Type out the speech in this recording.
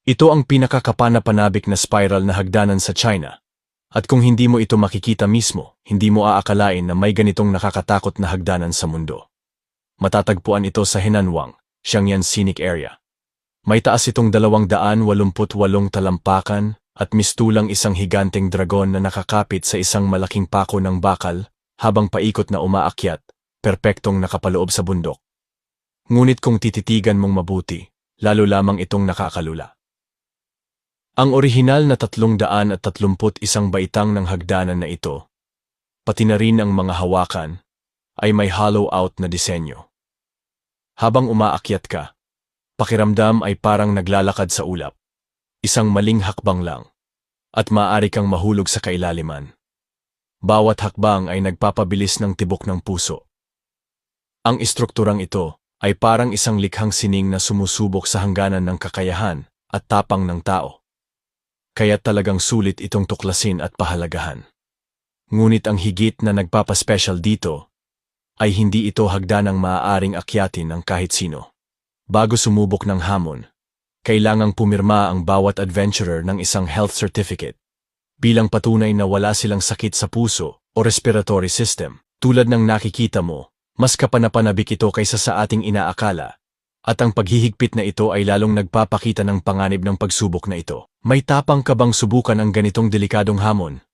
Ito ang pinakakapanapanabik na spiral na hagdanan sa China. At kung hindi mo ito makikita mismo, hindi mo aakalain na may ganitong nakakatakot na hagdanan sa mundo. Matatagpuan ito sa Henanwang, Xiangyan Scenic Area. May taas itong 288 talampakan at mistulang isang higanteng dragon na nakakapit sa isang malaking pako ng bakal habang paikot na umaakyat, perpektong nakapaloob sa bundok. Ngunit kung tititigan mong mabuti, lalo lamang itong nakakalula. Ang orihinal na 331 baitang ng hagdanan na ito, pati na rin ang mga hawakan, ay may hollow-out na disenyo. Habang umaakyat ka, pakiramdam ay parang naglalakad sa ulap. Isang maling hakbang lang, at maaari kang mahulog sa kailaliman. Bawat hakbang ay nagpapabilis ng tibok ng puso. Ang istrukturang ito ay parang isang likhang sining na sumusubok sa hangganan ng kakayahan at tapang ng tao. Kaya talagang sulit itong tuklasin at pahalagahan. Ngunit ang higit na nagpapaspecial dito ay hindi ito hagdanang maaaring akyatin ng kahit sino. Bago sumubok ng hamon, kailangang pumirma ang bawat adventurer ng isang health certificate bilang patunay na wala silang sakit sa puso o respiratory system. Tulad ng nakikita mo, mas kapanapanabik ito kaysa sa ating inaakala, at ang paghihigpit na ito ay lalong nagpapakita ng panganib ng pagsubok na ito. May tapang ka bang subukan ang ganitong delikadong hamon?